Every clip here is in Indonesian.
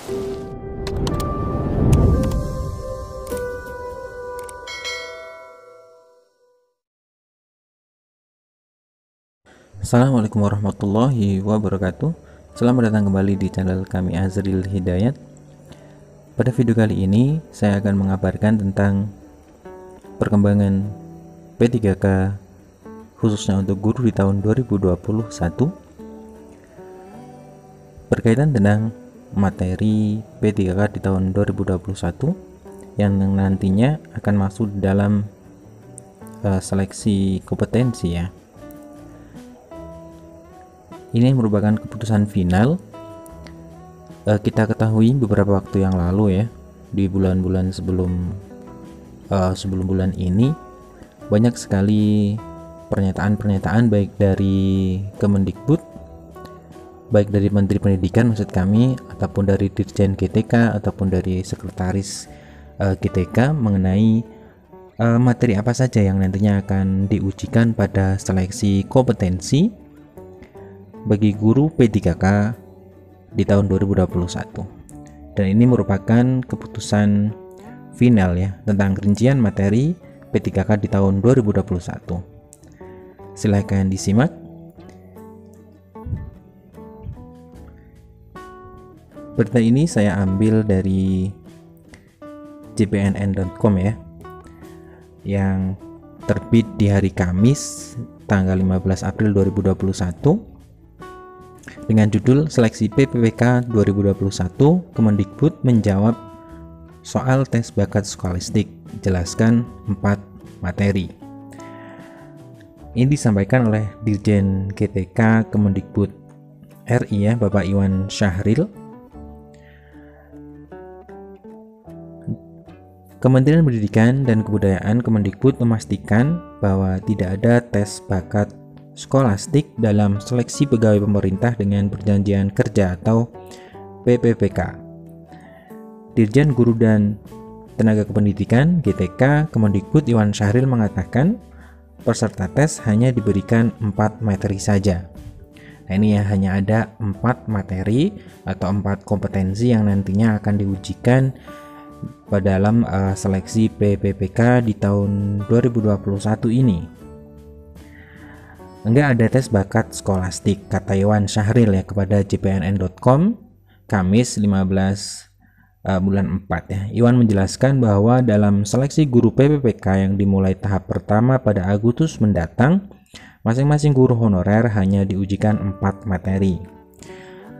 Assalamualaikum warahmatullahi wabarakatuh. Selamat datang kembali di channel kami Azril Hidayat. Pada video kali ini saya akan mengabarkan tentang perkembangan P3K khususnya untuk guru di tahun 2021 berkaitan dengan materi P3K di tahun 2021 yang nantinya akan masuk dalam seleksi kompetensi ya. Ini merupakan keputusan final. Kita ketahui beberapa waktu yang lalu ya, di bulan-bulan sebelum bulan ini banyak sekali pernyataan-pernyataan baik dari Kemendikbud, baik dari Menteri Pendidikan maksud kami, ataupun dari Dirjen GTK ataupun dari Sekretaris GTK mengenai materi apa saja yang nantinya akan diujikan pada seleksi kompetensi bagi guru P3K di tahun 2021. Dan ini merupakan keputusan final ya tentang rincian materi P3K di tahun 2021. Silahkan disimak. Berita ini saya ambil dari jpnn.com ya, yang terbit di hari Kamis tanggal 15 April 2021 dengan judul Seleksi PPPK 2021, Kemendikbud menjawab soal tes bakat skolastik, jelaskan 4 materi. Ini disampaikan oleh Dirjen GTK Kemendikbud RI ya, Bapak Iwan Syahril. Kementerian Pendidikan dan Kebudayaan Kemendikbud memastikan bahwa tidak ada tes bakat skolastik dalam seleksi pegawai pemerintah dengan perjanjian kerja atau PPPK. Dirjen Guru dan Tenaga Kependidikan GTK Kemendikbud Iwan Syahril mengatakan peserta tes hanya diberikan 4 materi saja. Nah ini ya, hanya ada 4 materi atau 4 kompetensi yang nantinya akan diujikan pada dalam seleksi PPPK di tahun 2021 ini. Enggak ada tes bakat skolastik, kata Iwan Syahril ya kepada jpnn.com Kamis 15 bulan 4 ya. Iwan menjelaskan bahwa dalam seleksi guru PPPK yang dimulai tahap pertama pada Agustus mendatang, masing-masing guru honorer hanya diujikan 4 materi.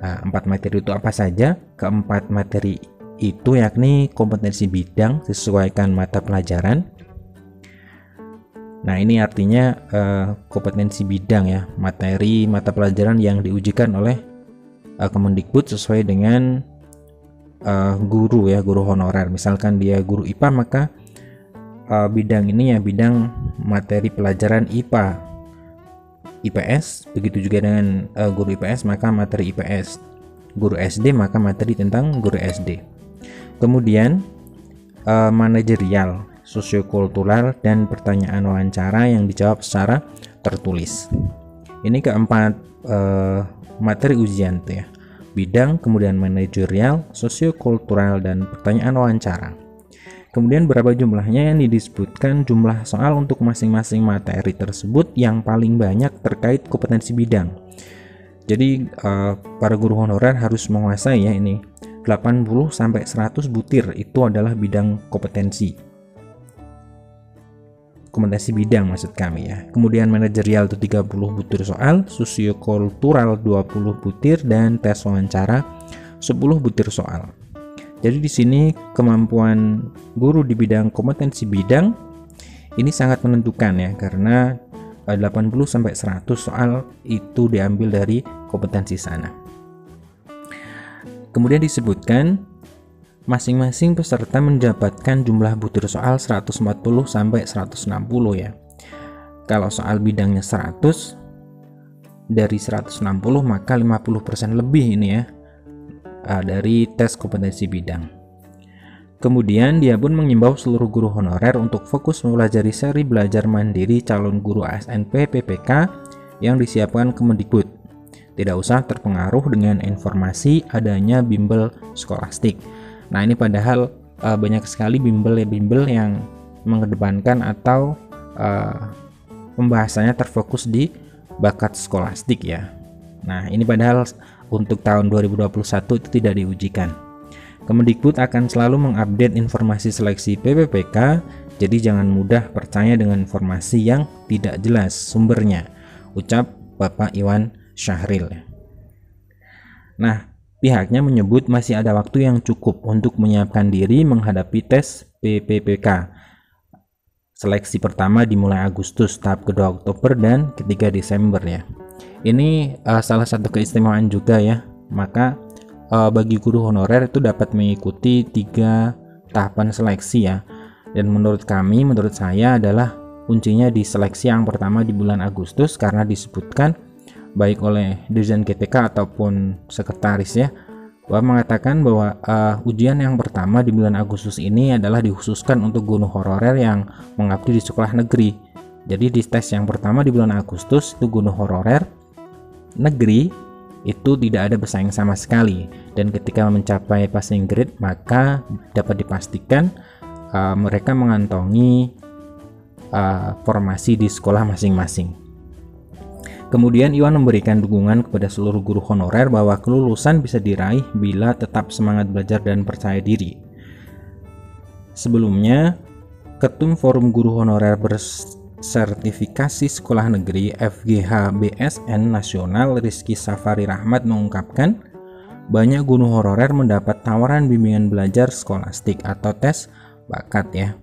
4 materi itu apa saja? Keempat materi itu yakni kompetensi bidang sesuaikan mata pelajaran. Nah ini artinya kompetensi bidang ya, materi mata pelajaran yang diujikan oleh Kemendikbud sesuai dengan guru ya, guru honorer. Misalkan dia guru IPA, maka bidang ini ya bidang materi pelajaran IPA, IPS. Begitu juga dengan guru IPS maka materi IPS, guru SD maka materi tentang guru SD. Kemudian manajerial, sosiokultural, dan pertanyaan wawancara yang dijawab secara tertulis. Ini keempat materi ujian tuh ya, bidang, kemudian manajerial, sosiokultural, dan pertanyaan wawancara. Kemudian berapa jumlahnya yang disebutkan jumlah soal untuk masing-masing materi tersebut yang paling banyak terkait kompetensi bidang. Jadi para guru honorer harus menguasai ya ini 80 sampai 100 butir, itu adalah bidang kompetensi bidang maksud kami ya. Kemudian manajerial itu 30 butir soal, sosiokultural 20 butir, dan tes wawancara 10 butir soal. Jadi di sini kemampuan guru di bidang kompetensi bidang ini sangat menentukan ya, karena 80 sampai 100 soal itu diambil dari kompetensi sana. Kemudian disebutkan masing-masing peserta mendapatkan jumlah butir soal 140 sampai 160 ya. Kalau soal bidangnya 100, dari 160 maka 50% lebih ini ya dari tes kompetensi bidang. Kemudian dia pun mengimbau seluruh guru honorer untuk fokus mempelajari seri belajar mandiri calon guru ASN PPPK yang disiapkan Kemendikbud. tidak usah terpengaruh dengan informasi adanya bimbel skolastik. Nah, ini padahal banyak sekali bimbel yang mengedepankan atau pembahasannya terfokus di bakat skolastik ya. Nah, ini padahal untuk tahun 2021 itu tidak diujikan. Kemendikbud akan selalu mengupdate informasi seleksi PPPK, jadi jangan mudah percaya dengan informasi yang tidak jelas sumbernya, ucap Bapak Iwan Syahril. Nah, pihaknya menyebut masih ada waktu yang cukup untuk menyiapkan diri menghadapi tes PPPK. Seleksi pertama dimulai Agustus, tahap kedua Oktober, dan ketiga Desember ya. Ini salah satu keistimewaan juga ya. Maka bagi guru honorer itu dapat mengikuti 3 tahapan seleksi ya. Dan menurut saya adalah kuncinya di seleksi yang pertama di bulan Agustus, karena disebutkan baik oleh Dirjen GTK ataupun sekretaris ya, bahwa mengatakan bahwa ujian yang pertama di bulan Agustus ini adalah dikhususkan untuk guru honorer yang mengabdi di sekolah negeri. Jadi di tes yang pertama di bulan Agustus itu guru honorer negeri itu tidak ada bersaing sama sekali, dan ketika mencapai passing grade maka dapat dipastikan mereka mengantongi formasi di sekolah masing-masing. Kemudian Iwan memberikan dukungan kepada seluruh guru honorer bahwa kelulusan bisa diraih bila tetap semangat belajar dan percaya diri. Sebelumnya, Ketum Forum Guru Honorer Bersertifikasi Sekolah Negeri FGH BSN Nasional Rizky Safari Rahmat mengungkapkan, banyak guru honorer mendapat tawaran bimbingan belajar skolastik atau tes bakat ya.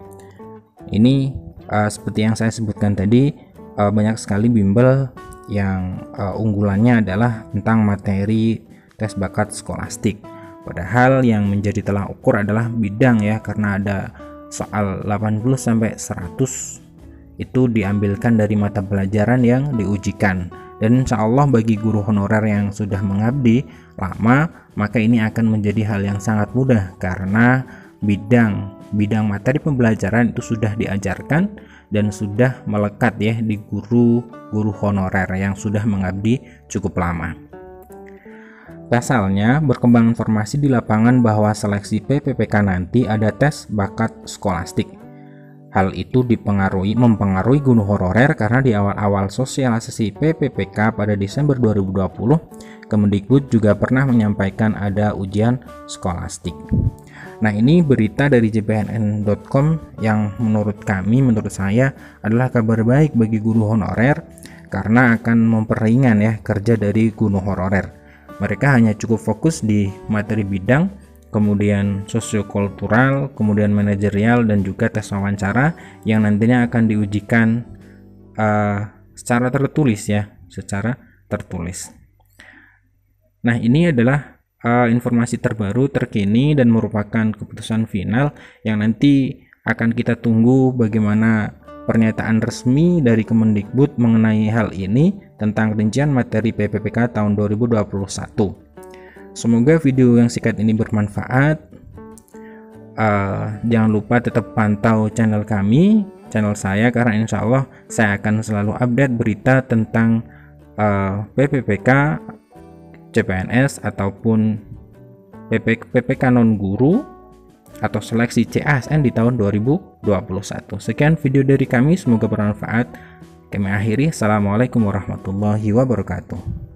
Ini seperti yang saya sebutkan tadi, banyak sekali bimbel yang unggulannya adalah tentang materi tes bakat skolastik. Padahal yang menjadi tolak ukur adalah bidang ya, karena ada soal 80-100 itu diambilkan dari mata pelajaran yang diujikan. Dan insya Allah bagi guru honorer yang sudah mengabdi lama, maka ini akan menjadi hal yang sangat mudah, karena bidang materi pembelajaran itu sudah diajarkan dan sudah melekat ya di guru honorer yang sudah mengabdi cukup lama. Pasalnya, berkembang informasi di lapangan bahwa seleksi PPPK nanti ada tes bakat skolastik. Hal itu mempengaruhi guru honorer karena di awal-awal sosialisasi PPPK pada Desember 2020, Kemendikbud juga pernah menyampaikan ada ujian skolastik. Nah, ini berita dari jpnn.com yang menurut saya adalah kabar baik bagi guru honorer, karena akan memperingan ya kerja dari guru honorer. Mereka hanya cukup fokus di materi bidang, kemudian sosiokultural, kemudian manajerial, dan juga tes wawancara yang nantinya akan diujikan secara tertulis. Nah, ini adalah informasi terbaru terkini dan merupakan keputusan final yang nanti akan kita tunggu bagaimana pernyataan resmi dari Kemendikbud mengenai hal ini tentang rincian materi PPPK tahun 2021. Semoga video yang singkat ini bermanfaat. Jangan lupa tetap pantau channel saya, karena insya Allah saya akan selalu update berita tentang PPPK, CPNS ataupun PPK non guru atau seleksi CASN di tahun 2021. Sekian video dari kami, semoga bermanfaat. Kami akhiri. Assalamualaikum warahmatullahi wabarakatuh.